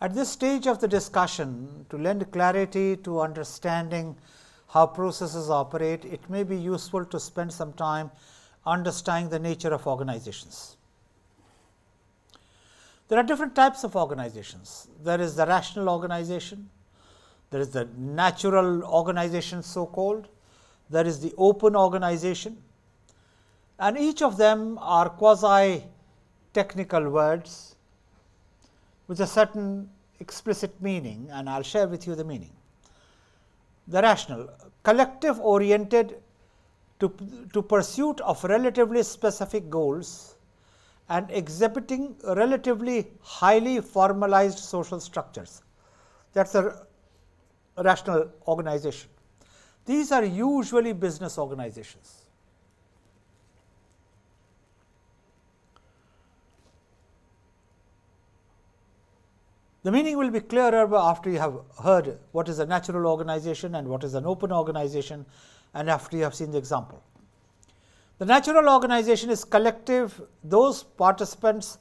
At this stage of the discussion, to lend clarity to understanding how processes operate, it may be useful to spend some time understanding the nature of organizations. There are different types of organizations. There is the rational organization, there is the natural organization so called, there is the open organization, and each of them are quasi technical words with a certain explicit meaning, and I will share with you the meaning. The rational, collective oriented to pursuit of relatively specific goals and exhibiting relatively highly formalized social structures. That is a rational organization. These are usually business organizations. The meaning will be clearer after you have heard what is a natural organization and what is an open organization, and after you have seen the example. The natural organization is collective, those participants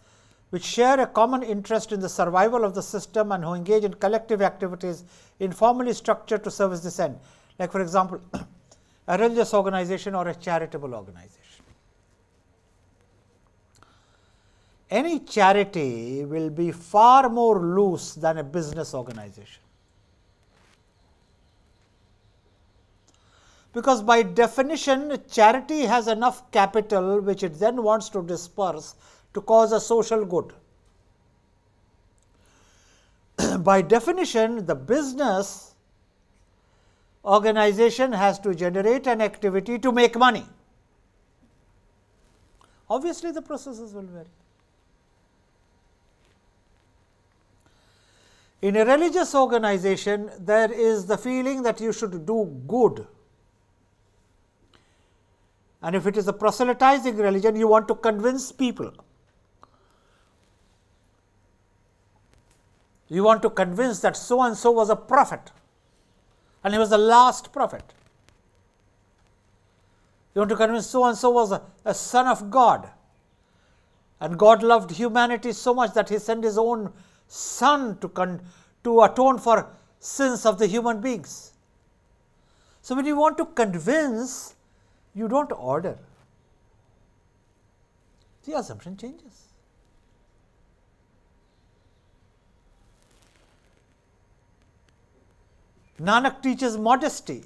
which share a common interest in the survival of the system and who engage in collective activities informally structured to service this end, like for example, a religious organization or a charitable organization. Any charity will be far more loose than a business organization, because by definition charity has enough capital which it then wants to disperse to cause a social good. By definition, the business organization has to generate an activity to make money. Obviously, the processes will vary. In a religious organization, there is the feeling that you should do good. And if it is a proselytizing religion, you want to convince people. You want to convince that so and so was a prophet, and he was the last prophet. You want to convince so and so was a son of God, and God loved humanity so much that he sent his own son to atone for sins of the human beings. So when you want to convince, you don't order. The assumption changes. Nanak teaches modesty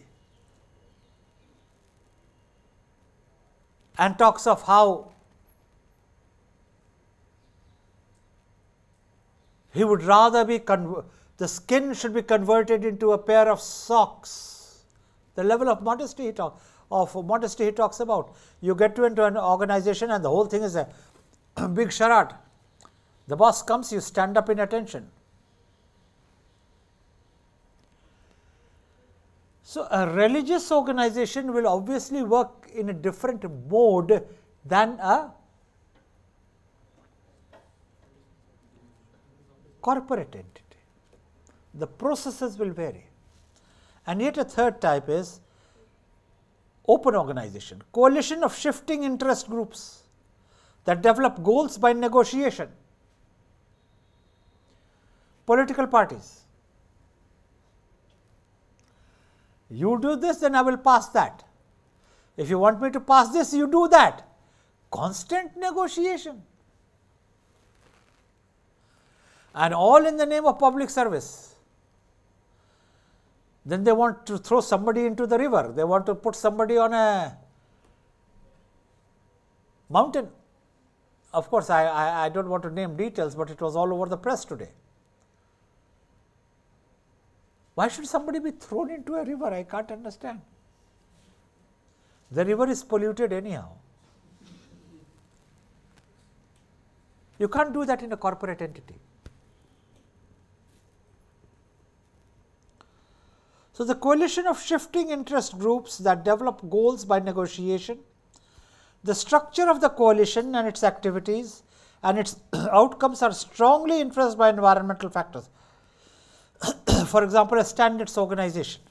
and talks of how he would rather be the skin should be converted into a pair of socks. The level of modesty he talks about. You get into an organization and the whole thing is a big charade. The boss comes, you stand up in attention. So a religious organization will obviously work in a different mode than a corporate entity. The processes will vary. And yet a third type is open organization, coalition of shifting interest groups that develop goals by negotiation. Political parties. You do this, then I will pass that. If you want me to pass this, you do that. Constant negotiation. And all in the name of public service. Then they want to throw somebody into the river. They want to put somebody on a mountain. Of course, I don't want to name details, but it was all over the press today. Why should somebody be thrown into a river? I can't understand. The river is polluted anyhow. You can't do that in a corporate entity. So the coalition of shifting interest groups that develop goals by negotiation, the structure of the coalition and its activities and its outcomes are strongly influenced by environmental factors. For example, a standards organization.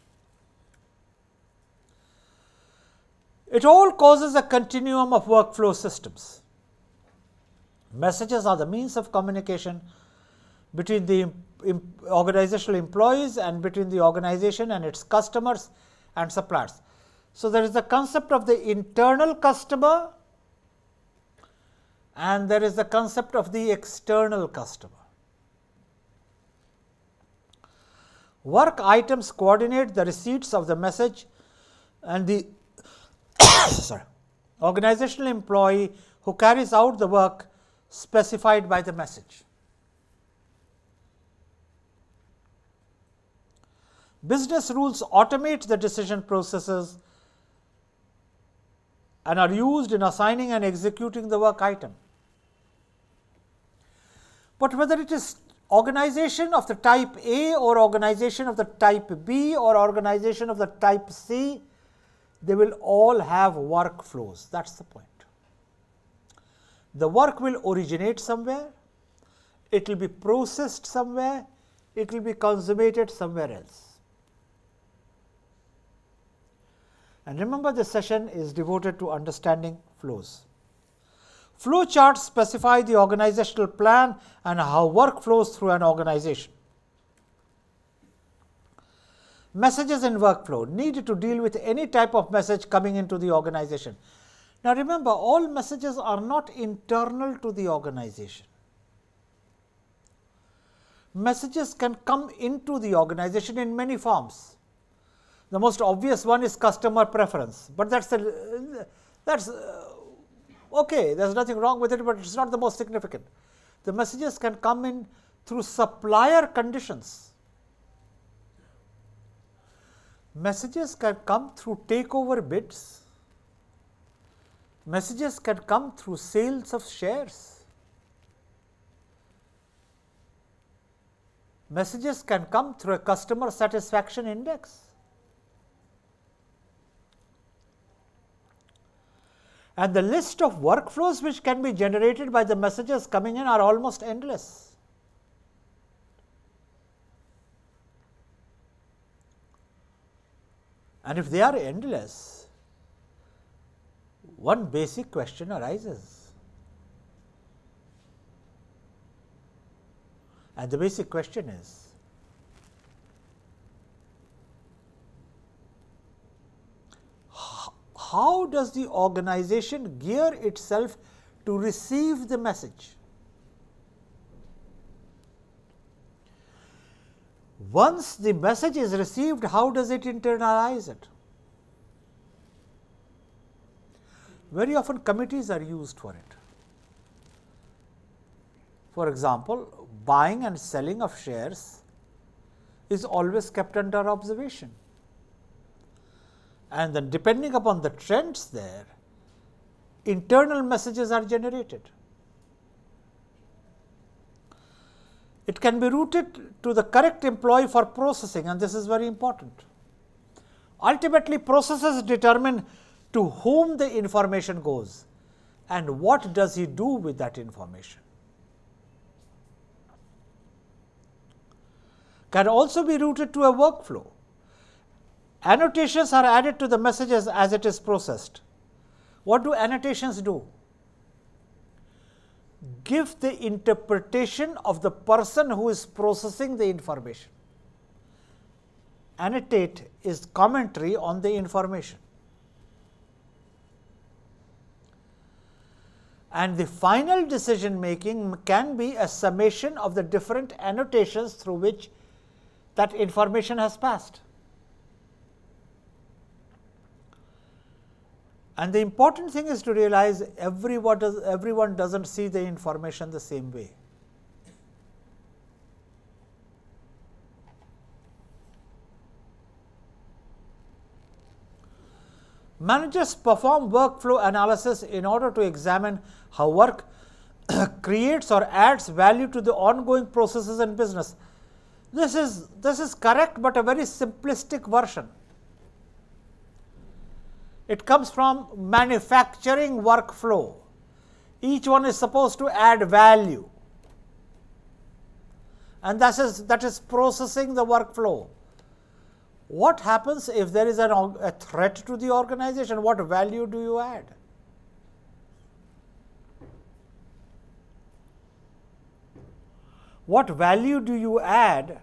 It all causes a continuum of workflow systems. Messages are the means of communication between the organizational employees and between the organization and its customers and suppliers. So, there is the concept of the internal customer and there is the concept of the external customer. Work items coordinate the receipts of the message and the organizational employee who carries out the work specified by the message. Business rules automate the decision processes and are used in assigning and executing the work item. But whether it is organization of the type A or organization of the type B or organization of the type C, they will all have workflows. That is the point. The work will originate somewhere, it will be processed somewhere, it will be consummated somewhere else. And remember, this session is devoted to understanding flows. Flow charts specify the organizational plan and how work flows through an organization. Messages in workflow need to deal with any type of message coming into the organization. Now, remember, all messages are not internal to the organization. Messages can come into the organization in many forms. The most obvious one is customer preference, but that's okay, there's nothing wrong with it, but it's not the most significant. The messages can come in through supplier conditions. Messages can come through takeover bids. Messages can come through sales of shares. Messages can come through a customer satisfaction index. And the list of workflows which can be generated by the messages coming in are almost endless. And if they are endless, one basic question arises. And the basic question is, how does the organization gear itself to receive the message? Once the message is received, how does it internalize it? Very often committees are used for it. For example, buying and selling of shares is always kept under observation. And then depending upon the trends there, internal messages are generated. It can be routed to the correct employee for processing, and this is very important. Ultimately, processes determine to whom the information goes and what does he do with that information. Can also be routed to a workflow. Annotations are added to the messages as it is processed. What do annotations do? Give the interpretation of the person who is processing the information. Annotate is commentary on the information. And the final decision making can be a summation of the different annotations through which that information has passed. And the important thing is to realize everyone doesn't see the information the same way. Managers perform workflow analysis in order to examine how work creates or adds value to the ongoing processes in business. This is correct, but a very simplistic version. It comes from manufacturing workflow. Each one is supposed to add value, and that is processing the workflow. What happens if there is a threat to the organization? What value do you add? what value do you add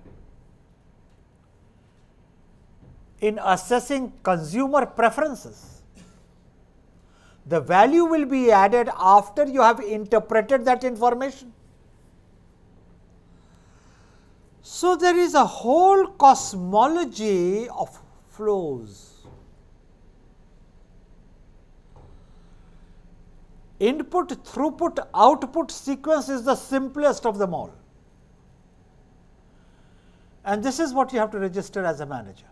in assessing consumer preferences? The value will be added after you have interpreted that information. So, there is a whole cosmology of flows. Input, throughput, output sequence is the simplest of them all. And this is what you have to register as a manager.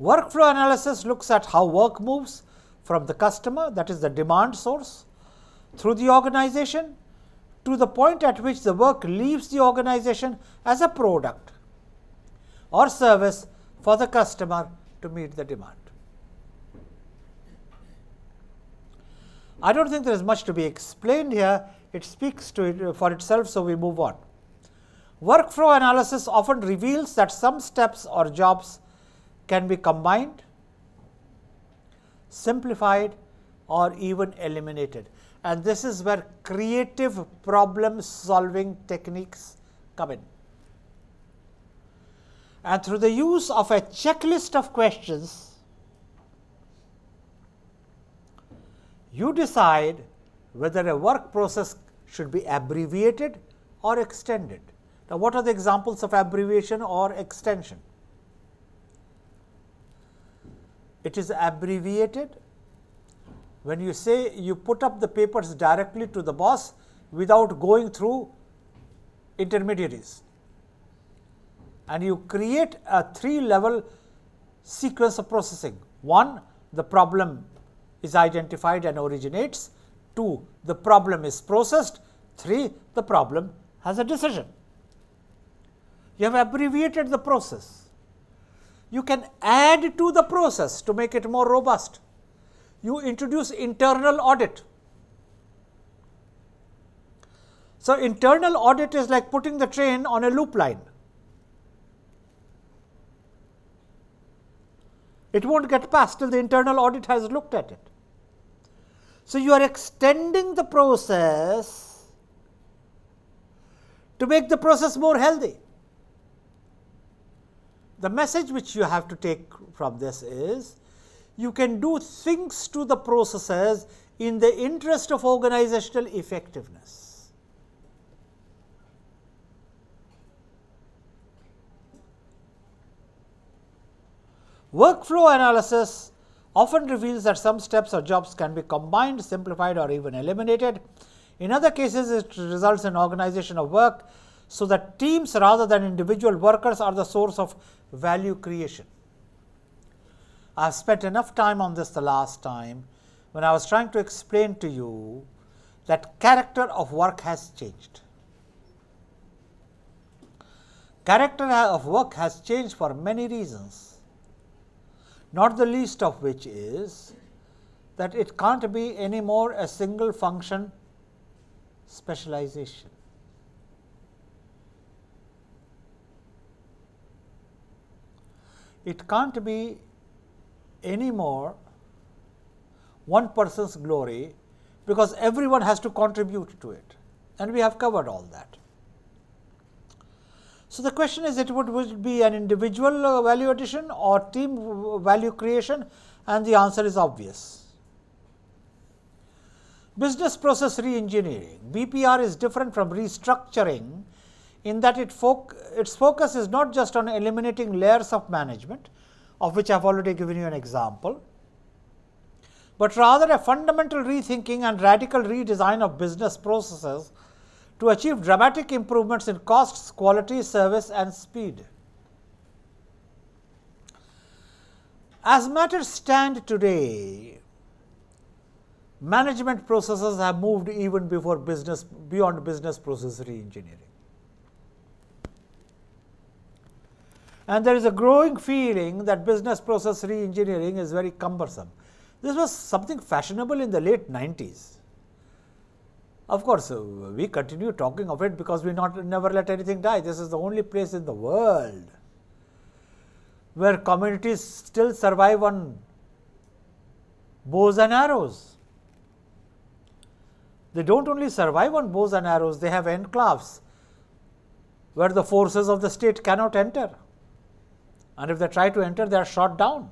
Workflow analysis looks at how work moves from the customer, that is the demand source, through the organization to the point at which the work leaves the organization as a product or service for the customer to meet the demand. I don't think there is much to be explained here. It speaks to it for itself, so we move on. Workflow analysis often reveals that some steps or jobs can be combined, simplified, or even eliminated. And this is where creative problem solving techniques come in. And through the use of a checklist of questions, you decide whether a work process should be abbreviated or extended. Now, what are the examples of abbreviation or extension? It is abbreviated when you say you put up the papers directly to the boss without going through intermediaries, and you create a 3-level sequence of processing. 1, the problem is identified and originates. 2, the problem is processed. 3, the problem has a decision. You have abbreviated the process. You can add to the process to make it more robust. You introduce internal audit. So, internal audit is like putting the train on a loop line. It won't get past till the internal audit has looked at it. So, you are extending the process to make the process more healthy. The message which you have to take from this is, you can do things to the processes in the interest of organizational effectiveness. Workflow analysis often reveals that some steps or jobs can be combined, simplified, or even eliminated. In other cases, it results in organization of work so that teams rather than individual workers are the source of value creation. I have spent enough time on this the last time when I was trying to explain to you that character of work has changed. Character of work has changed for many reasons, not the least of which is that it can't be any more a single function specialization. It can't be any more one person's glory, because everyone has to contribute to it, and we have covered all that. So, the question is, it would be an individual value addition or team value creation, and the answer is obvious. Business process re-engineering. BPR is different from restructuring in that its focus is not just on eliminating layers of management, of which I have already given you an example, but rather a fundamental rethinking and radical redesign of business processes to achieve dramatic improvements in costs, quality, service, and speed. As matters stand today, management processes have moved even beyond business process re-engineering. And there is a growing feeling that business process re-engineering is very cumbersome. This was something fashionable in the late 90s. Of course, we continue talking of it because we never let anything die. This is the only place in the world where communities still survive on bows and arrows. They don't only survive on bows and arrows, they have enclaves where the forces of the state cannot enter. And if they try to enter, they are shot down.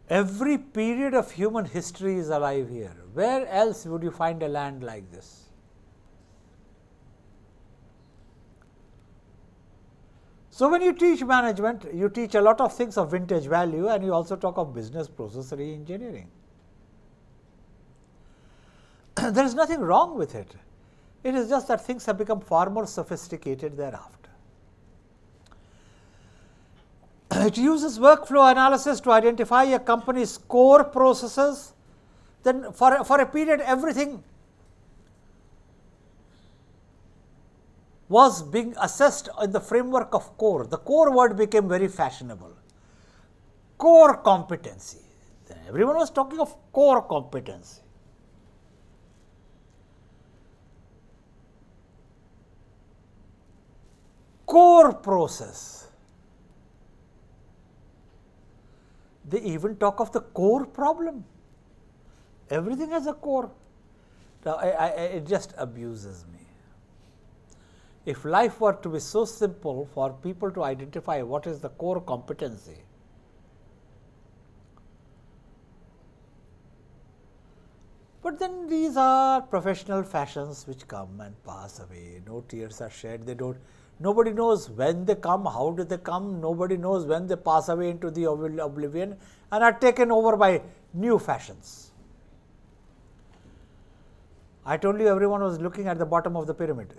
Every period of human history is alive here. Where else would you find a land like this? So, when you teach management, you teach a lot of things of vintage value, and you also talk of business process re-engineering. There is nothing wrong with it. It is just that things have become far more sophisticated thereafter. It uses workflow analysis to identify a company's core processes. Then for a period, everything was being assessed in the framework of core. The core word became very fashionable. Core competency. Then everyone was talking of core competency. Core process. They even talk of the core problem. Everything has a core. Now, it just abuses me. If life were to be so simple for people to identify what is the core competency, but then these are professional fashions which come and pass away. No tears are shed. Nobody knows when they come, how do they come, nobody knows when they pass away into the oblivion and are taken over by new fashions. I told you everyone was looking at the bottom of the pyramid.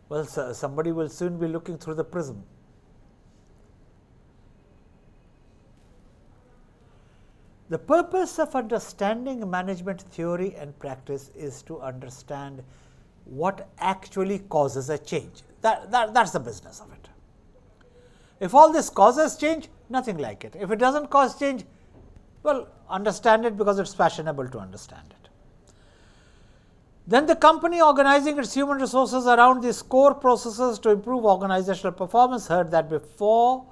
Well, somebody will soon be looking through the prism. The purpose of understanding management theory and practice is to understand what actually causes a change. That's the business of it. If all this causes change, nothing like it. If it doesn't cause change, well, understand it because it's fashionable to understand it. Then the company organizing its human resources around these core processes to improve organizational performance. Heard that before.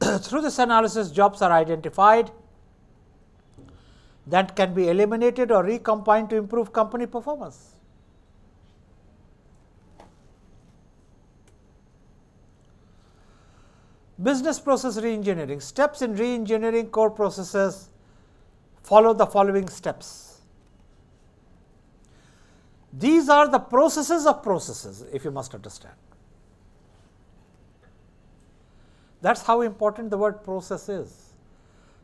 Through this analysis, jobs are identified that can be eliminated or recombined to improve company performance. Business process re-engineering. Steps in re-engineering core processes follow the following steps. These are the processes of processes, if you must understand. That's how important the word process is.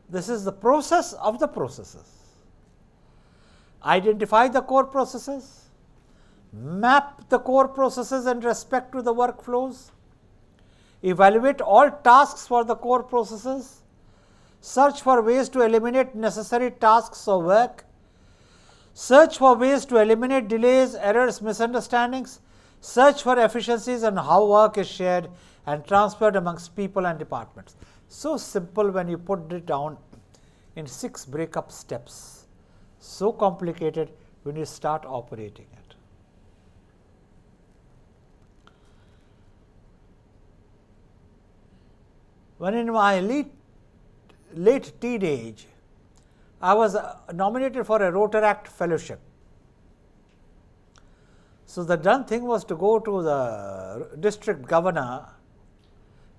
This is the process of the processes. Identify the core processes, map the core processes in respect to the workflows, evaluate all tasks for the core processes, search for ways to eliminate necessary tasks or work, search for ways to eliminate delays, errors, misunderstandings, search for efficiencies and how work is shared and transferred amongst people and departments. So simple when you put it down in 6 breakup steps, so complicated when you start operating it. When in my late teenage, I was nominated for a Rotaract fellowship. So the done thing was to go to the district governor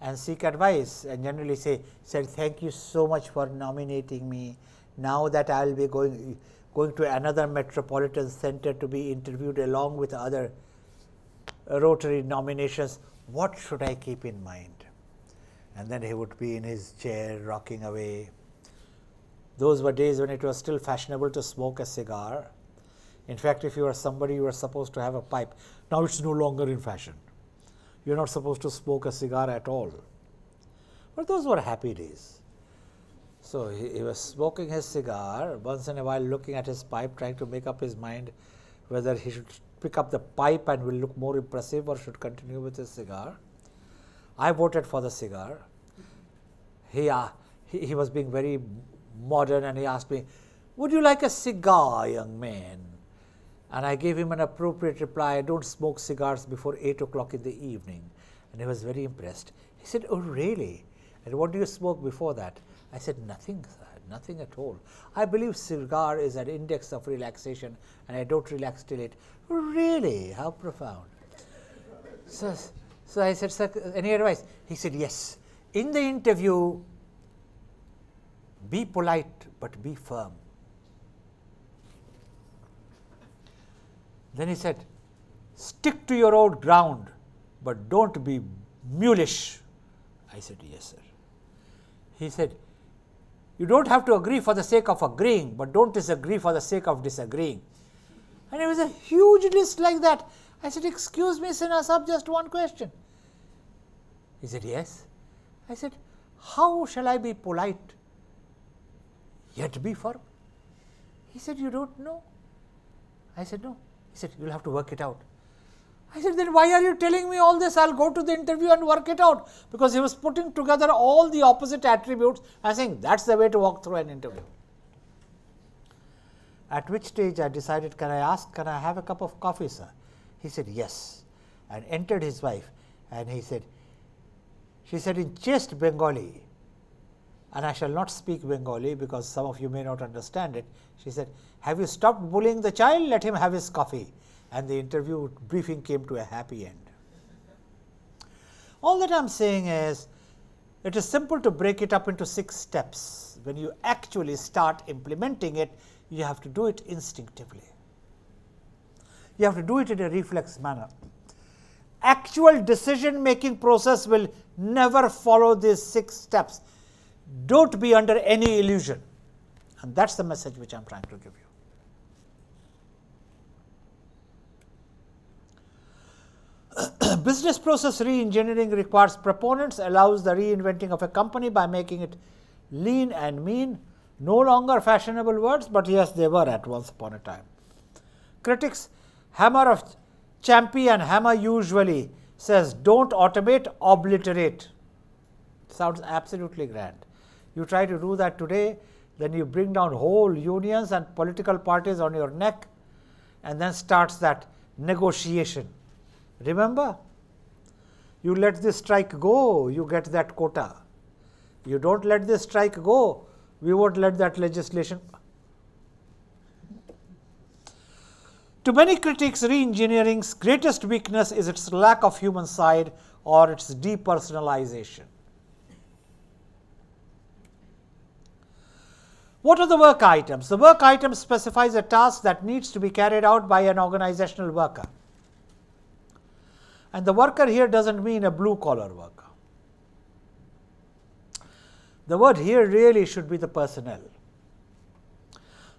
and seek advice and generally said, thank you so much for nominating me. Now that I will be going to another metropolitan center to be interviewed along with other Rotary nominations, what should I keep in mind? And then he would be in his chair rocking away. Those were days when it was still fashionable to smoke a cigar. In fact, if you were somebody, you were supposed to have a pipe. Now it's no longer in fashion. You're not supposed to smoke a cigar at all. But those were happy days. So he was smoking his cigar, once in a while looking at his pipe, trying to make up his mind whether he should pick up the pipe and will look more impressive or should continue with his cigar. I voted for the cigar. He was being very modern and he asked me, would you like a cigar, young man? And I gave him an appropriate reply, I don't smoke cigars before 8 o'clock in the evening. And he was very impressed. He said, oh really? And what do you smoke before that? I said, nothing, sir, nothing at all. I believe cigar is an index of relaxation and I don't relax till it. Really? How profound. So I said, sir, any advice? He said, yes. In the interview, be polite but be firm. Then he said, stick to your own ground but don't be mulish. I said, yes, sir. He said, you don't have to agree for the sake of agreeing, but don't disagree for the sake of disagreeing. And it was a huge list like that. I said, excuse me, Sinha Sahab, just one question. He said, yes. I said, how shall I be polite yet be firm? He said, you don't know? I said, no. He said, you'll have to work it out. I said, then why are you telling me all this? I'll go to the interview and work it out. Because he was putting together all the opposite attributes and saying, that's the way to walk through an interview. At which stage I decided, can I have a cup of coffee, sir? He said, yes. And entered his wife. And he said, she said in chaste Bengali, and I shall not speak Bengali because some of you may not understand it. She said, have you stopped bullying the child? Let him have his coffee. And the interview briefing came to a happy end. All that I am saying is, it is simple to break it up into 6 steps. When you actually start implementing it, you have to do it instinctively. You have to do it in a reflex manner. Actual decision-making process will never follow these 6 steps. Don't be under any illusion. And that's the message which I am trying to give you. Business process re-engineering requires proponents, allows the reinventing of a company by making it lean and mean. No longer fashionable words, but yes, they were at once upon a time. Critics, Hammer of Champy and Hammer usually says, don't automate, obliterate. Sounds absolutely grand. You try to do that today, then you bring down whole unions and political parties on your neck, and then starts that negotiation. Remember, you let this strike go, you get that quota. You don't let this strike go, we won't let that legislation. To many critics, re-engineering's greatest weakness is its lack of human side or its depersonalization. What are the work items? The work item specifies a task that needs to be carried out by an organizational worker. And the worker here doesn't mean a blue-collar worker. The word here really should be the personnel.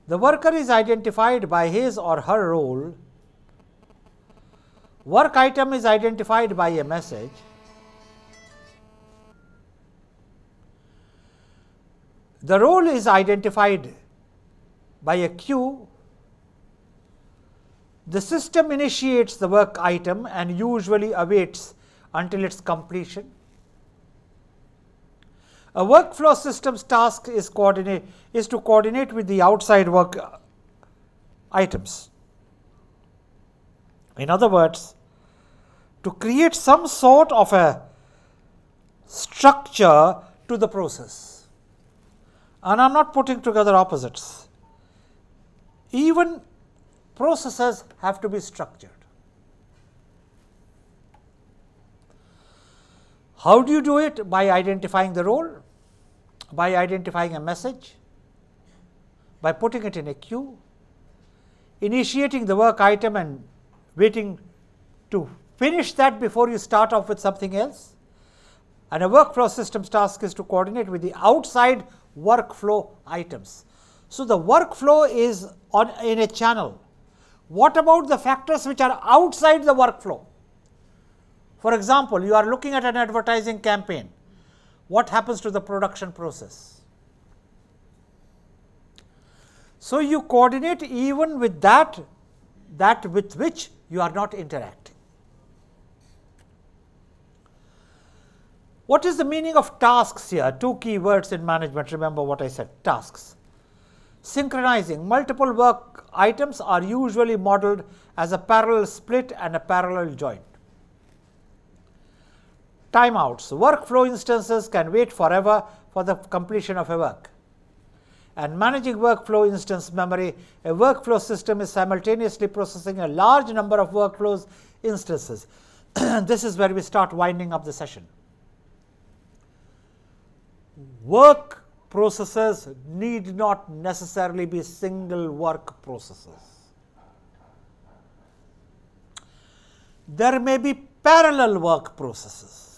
The worker is identified by his or her role. Work item is identified by a message. The role is identified by a cue. The system initiates the work item and usually awaits until its completion. A workflow system's task is to coordinate with the outside work items. In other words, to create some sort of a structure to the process. And I am not putting together opposites. Even processes have to be structured. How do you do it? By identifying the role, by identifying a message, by putting it in a queue, initiating the work item and waiting to finish that before you start off with something else. And a workflow system's task is to coordinate with the outside workflow items. So the workflow is in a channel. What about the factors which are outside the workflow? For example, you are looking at an advertising campaign. What happens to the production process? So you coordinate even with that with which you are not interacting. What is the meaning of tasks here? 2 key words in management. Remember what I said, tasks. Synchronizing. Multiple work items are usually modeled as a parallel split and a parallel joint. timeouts. Workflow instances can wait forever for the completion of a work. And managing workflow instance memory, a workflow system is simultaneously processing a large number of workflows instances. This is where we start winding up the session. Work processes need not necessarily be single work processes. There may be parallel work processes.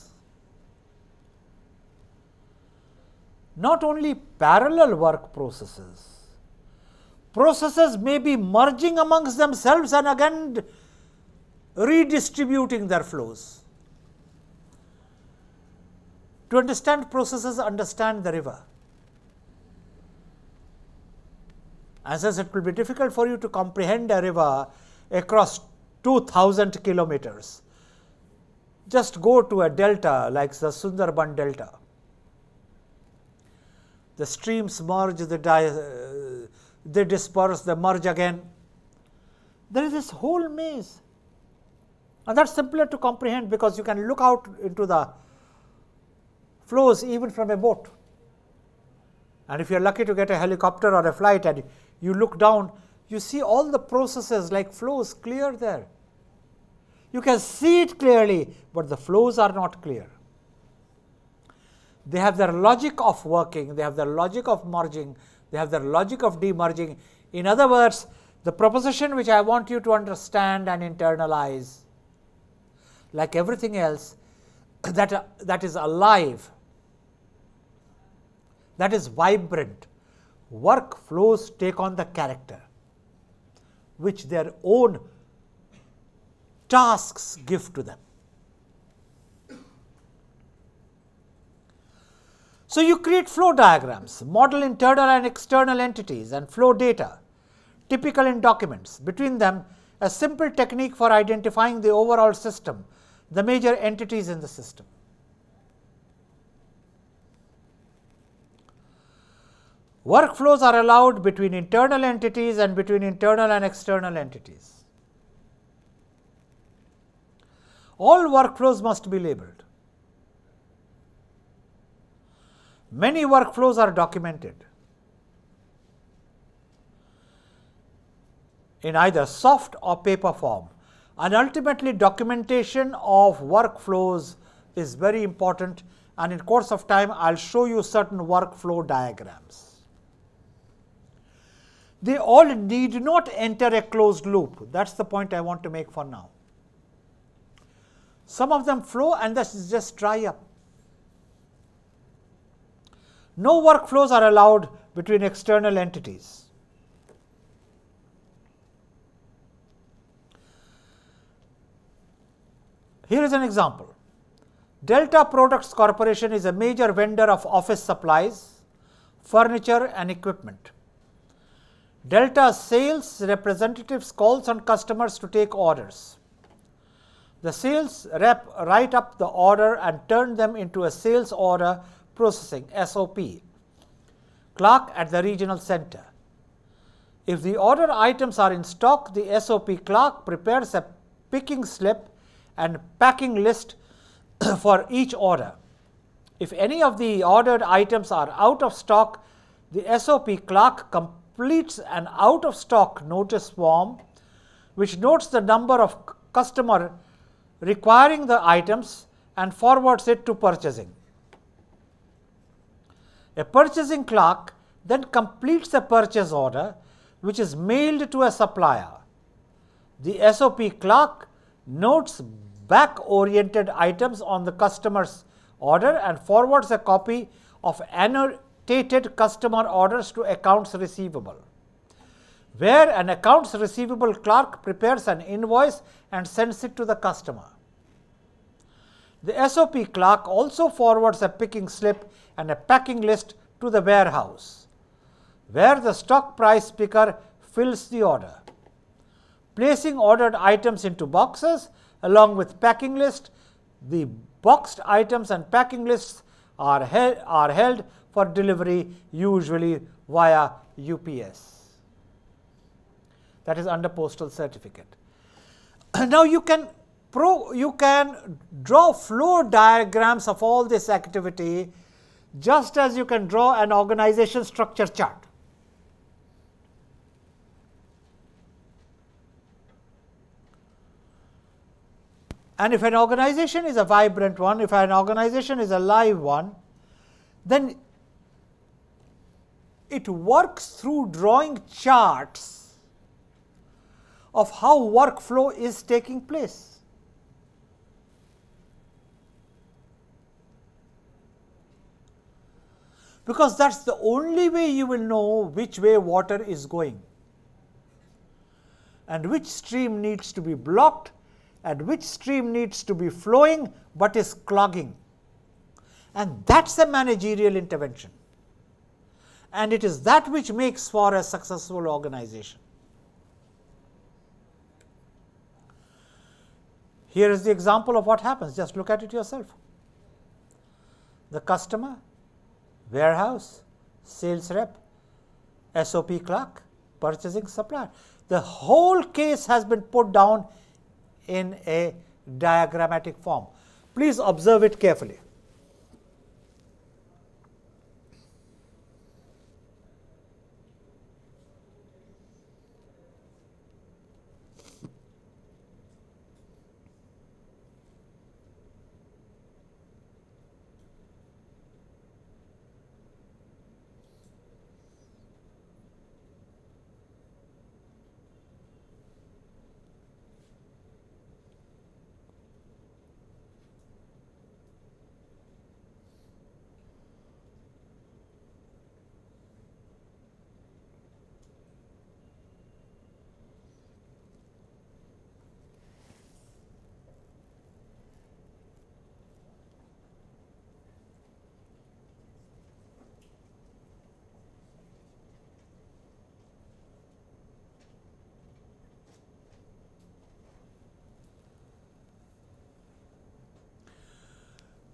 Not only parallel work processes, processes may be merging amongst themselves and again redistributing their flows. To understand processes, understand the river. And since it will be difficult for you to comprehend a river across 2,000 kilometers, just go to a delta like the Sundarban Delta. The streams merge, they disperse, they merge again. There is this whole maze. And that's simpler to comprehend because you can look out into the flows even from a boat. And if you're lucky to get a helicopter or a flight and you look down, you see all the processes like flows clear there. You can see it clearly, but the flows are not clear. They have their logic of working, they have their logic of merging, they have their logic of demerging. In other words, the proposition which I want you to understand and internalize, like everything else, that is alive, that is vibrant. Workflows take on the character which their own tasks give to them. So you create flow diagrams, model internal and external entities and flow data, typical in documents. Between them, a simple technique for identifying the overall system, the major entities in the system. Workflows are allowed between internal entities and between internal and external entities. All workflows must be labeled. Many workflows are documented in either soft or paper form, and ultimately documentation of workflows is very important, and in course of time I will show you certain workflow diagrams. They all need not enter a closed loop. That is the point I want to make for now. Some of them flow and this just dry up. No workflows are allowed between external entities. Here is an example. Delta Products Corporation is a major vendor of office supplies, furniture and equipment. Delta's sales representatives calls on customers to take orders. The sales rep write up the order and turn them into a sales order processing SOP clerk at the regional center. If the order items are in stock, the SOP clerk prepares a picking slip and packing list for each order. If any of the ordered items are out of stock, the SOP clerk completes an out of stock notice form which notes the number of customer requiring the items and forwards it to purchasing. A purchasing clerk then completes a purchase order which is mailed to a supplier. The SOP clerk notes back-oriented items on the customer's order and forwards a copy of annotated customer orders to accounts receivable, where an accounts receivable clerk prepares an invoice and sends it to the customer. The SOP clerk also forwards a picking slip and a packing list to the warehouse, where the stock price picker fills the order. Placing ordered items into boxes along with packing list, the boxed items and packing lists are held for delivery, usually via UPS. That is under postal certificate. Now you can you can draw flow diagrams of all this activity just as you can draw an organization structure chart. And if an organization is a vibrant one, if an organization is a live one, then it works through drawing charts of how workflow is taking place. Because that's the only way you will know which way water is going and which stream needs to be blocked and which stream needs to be flowing but is clogging. And that's a managerial intervention. And it is that which makes for a successful organization. Here is the example of what happens. Just look at it yourself. The customer, warehouse, sales rep, SOP clerk, purchasing supplier. The whole case has been put down in a diagrammatic form. Please observe it carefully.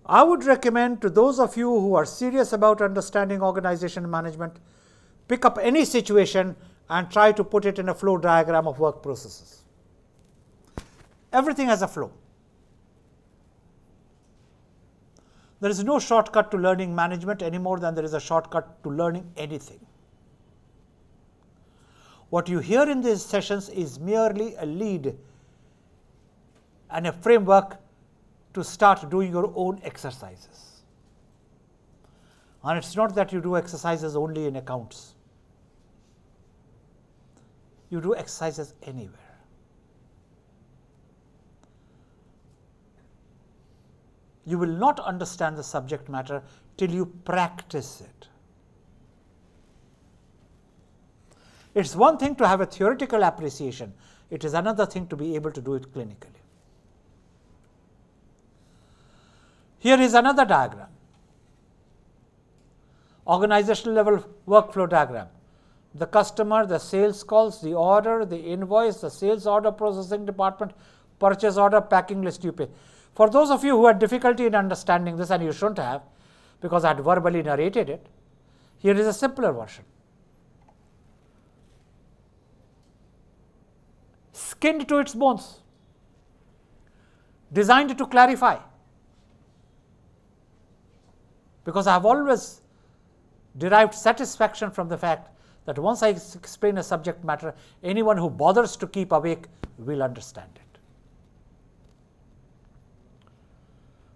I would recommend to those of you who are serious about understanding organization management, pick up any situation and try to put it in a flow diagram of work processes. Everything has a flow. There is no shortcut to learning management any more than there is a shortcut to learning anything. What you hear in these sessions is merely a lead and a framework to start doing your own exercises. And it's not that you do exercises only in accounts. You do exercises anywhere. You will not understand the subject matter till you practice it. It's one thing to have a theoretical appreciation. It is another thing to be able to do it clinically. Here is another diagram. Organizational level workflow diagram. The customer, the sales calls, the order, the invoice, the sales order processing department, purchase order, packing list you pay. For those of you who had difficulty in understanding this, and you shouldn't have, because I had verbally narrated it, here is a simpler version. Skinned to its bones, designed to clarify. Because I have always derived satisfaction from the fact that once I explain a subject matter, anyone who bothers to keep awake will understand it.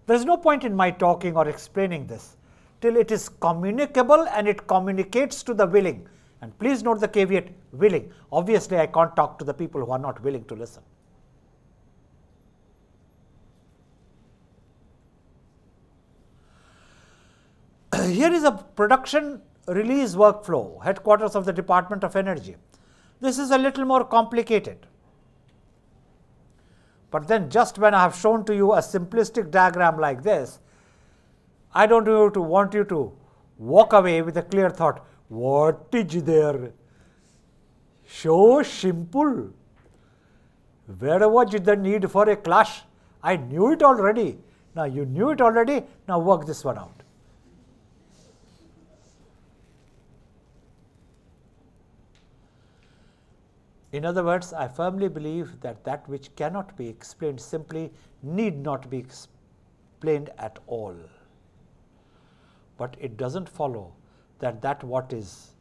There is no point in my talking or explaining this till it is communicable and it communicates to the willing. And please note the caveat, willing. Obviously, I can't talk to the people who are not willing to listen. Here is a production release workflow, headquarters of the Department of Energy. This is a little more complicated. But then just when I have shown to you a simplistic diagram like this, I don't want you to walk away with a clear thought, what is there? So simple. Where was the need for a clash? I knew it already. Now you knew it already, now work this one out. In other words, I firmly believe that that which cannot be explained simply need not be explained at all. But it doesn't follow that that what is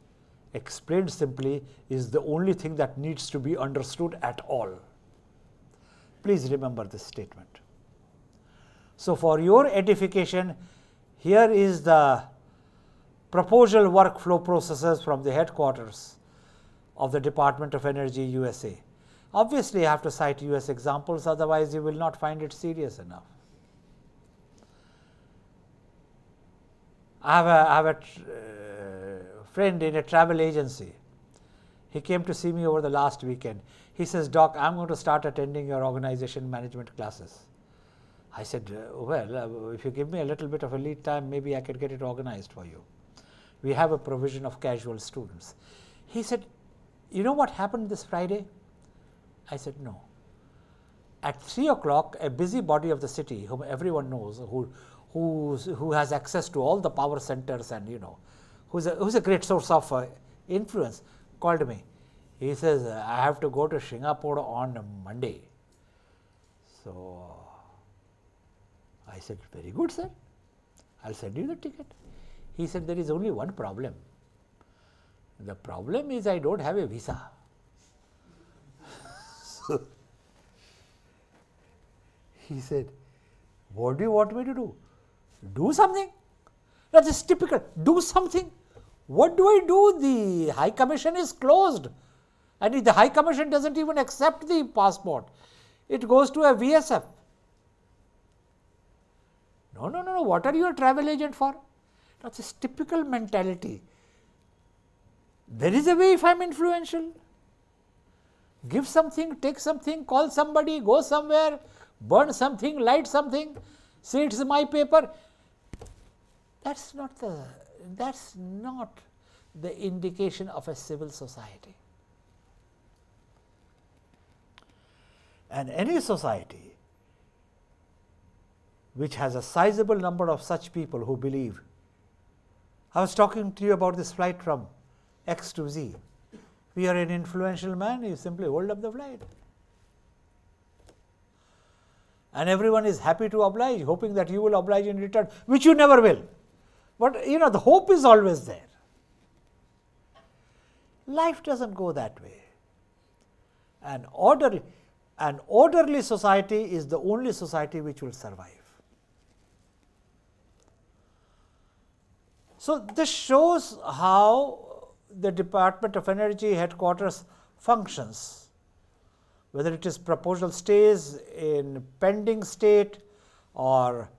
explained simply is the only thing that needs to be understood at all. Please remember this statement. So, for your edification, here is the proposal workflow processes from the headquarters of the Department of Energy, USA. Obviously, I have to cite US examples, otherwise you will not find it serious enough. I have a friend in a travel agency. He came to see me over the last weekend. He says, "Doc, I'm going to start attending your organization management classes." I said, "Well, if you give me a little bit of a lead time, maybe I can get it organized for you. We have a provision of casual students." He said, "You know what happened this Friday?" I said, "No." At 3 o'clock, a busybody of the city, whom everyone knows, who has access to all the power centers and, you know, who's a great source of influence, called me. He says, "I have to go to Singapore on Monday." So I said, "Very good, sir. I'll send you the ticket." He said, "There is only one problem. The problem is I don't have a visa." So he said, "What do you want me to do? Do something." That is typical. Do something. What do I do? The High Commission is closed. And if the High Commission doesn't even accept the passport, it goes to a VSF. No. What are you a travel agent for? That's a typical mentality. There is a way if I am influential. Give something, take something, call somebody, go somewhere, burn something, light something, say it's my paper. That's not the indication of a civil society. And any society which has a sizable number of such people who believe. I was talking to you about this flight from X to Z. We are an influential man, you simply hold up the flight. And everyone is happy to oblige, hoping that you will oblige in return, which you never will. But you know, the hope is always there. Life doesn't go that way. An orderly society is the only society which will survive. So this shows how the Department of Energy headquarters functions, whether it is proposal stays in pending state or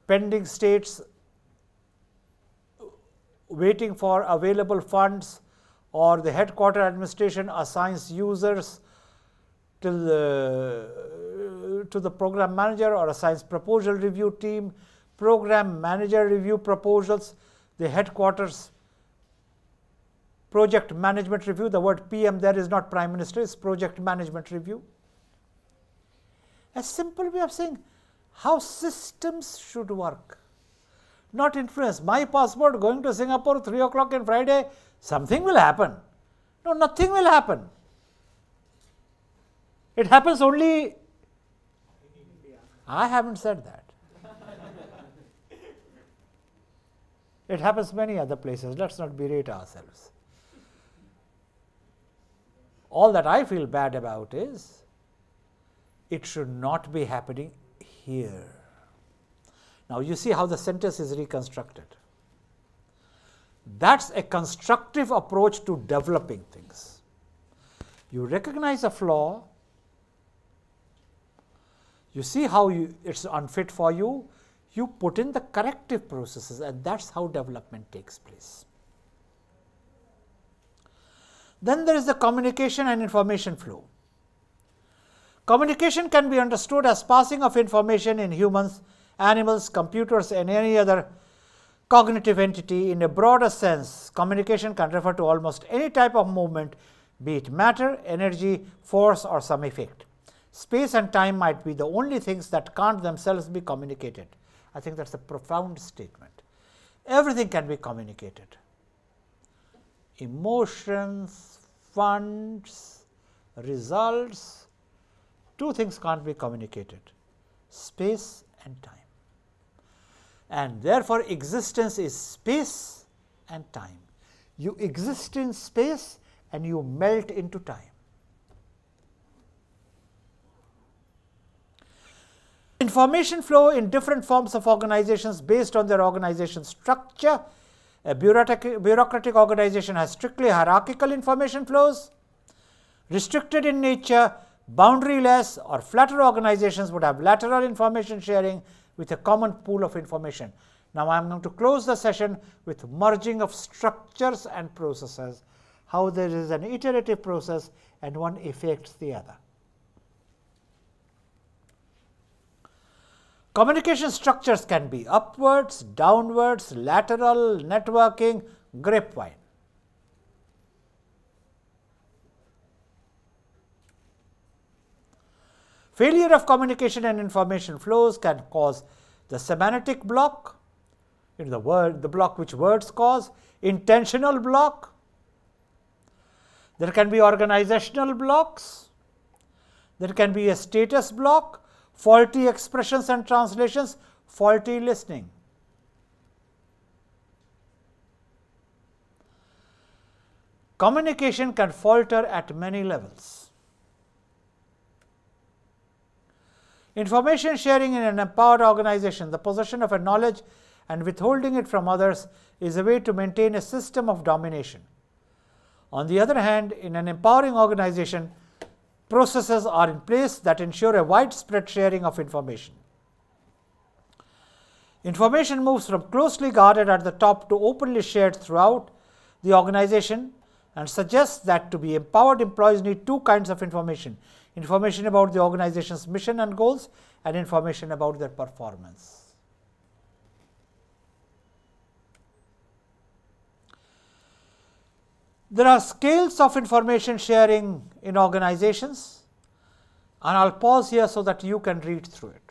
pending states waiting for available funds, or the headquarter administration assigns users to the program manager or assigns proposal review team, program manager review proposals, the headquarters project management review. The word PM there is not Prime Minister, it's project management review. A simple way of saying how systems should work, not influence. My passport going to Singapore 3 o'clock on Friday, something will happen. No, nothing will happen. It happens only. I haven't said that. It happens many other places. Let's not berate ourselves. All that I feel bad about is it should not be happening here. Now you see how the sentence is reconstructed. That's a constructive approach to developing things. You recognize a flaw, you see how it's unfit for you, you put in the corrective processes, and that's how development takes place. Then there is the communication and information flow. Communication can be understood as passing of information in humans, animals, computers, and any other cognitive entity. In a broader sense, communication can refer to almost any type of movement, be it matter, energy, force, or some effect. Space and time might be the only things that can't themselves be communicated. I think that's a profound statement. Everything can be communicated. Emotions, funds, results, two things can't be communicated, space and time. And therefore, existence is space and time. You exist in space and you melt into time. Information flow in different forms of organizations based on their organization structure. A bureaucratic organization has strictly hierarchical information flows. Restricted in nature, boundaryless or flatter organizations would have lateral information sharing with a common pool of information. Now, I am going to close the session with merging of structures and processes, how there is an iterative process and one affects the other. Communication structures can be upwards, downwards, lateral, networking, grapevine. Failure of communication and information flows can cause the semantic block, the block which words cause, intentional block. There can be organizational blocks. There can be a status block, faulty expressions and translations, faulty listening. Communication can falter at many levels. Information sharing in an empowered organization, the possession of a knowledge and withholding it from others, is a way to maintain a system of domination. On the other hand, in an empowering organization, processes are in place that ensure a widespread sharing of information. Information moves from closely guarded at the top to openly shared throughout the organization and suggests that to be empowered, employees need two kinds of information: information about the organization's mission and goals and information about their performance. There are scales of information sharing in organizations, and I'll pause here so that you can read through it.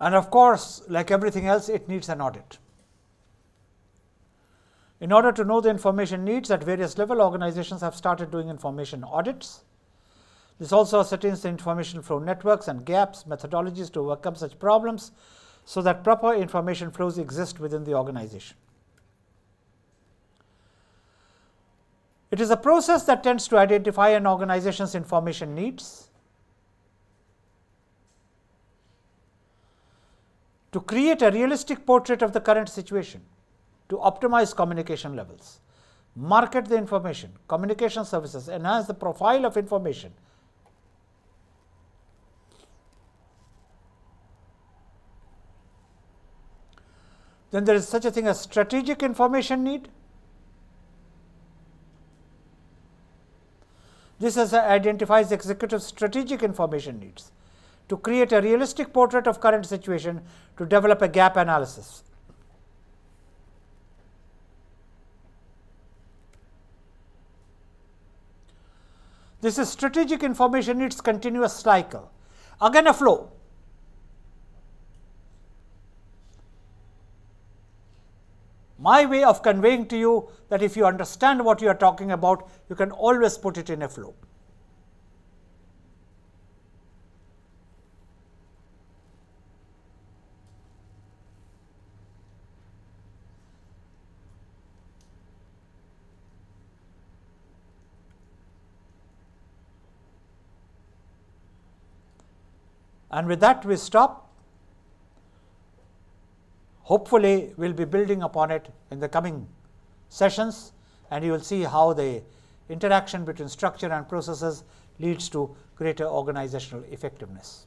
And of course, like everything else, it needs an audit. In order to know the information needs at various levels, organizations have started doing information audits. This also ascertains the information flow networks and gaps, methodologies to overcome such problems so that proper information flows exist within the organization. It is a process that tends to identify an organization's information needs, to create a realistic portrait of the current situation, to optimize communication levels, market the information, communication services, enhance the profile of information. Then there is such a thing as strategic information need. This identifies executive strategic information needs to create a realistic portrait of current situation, to develop a gap analysis. This is strategic information needs continuous cycle. Again a flow. my way of conveying to you that if you understand what you are talking about, you can always put it in a flow. And with that, we stop. Hopefully, we'll be building upon it in the coming sessions, and you will see how the interaction between structure and processes leads to greater organizational effectiveness.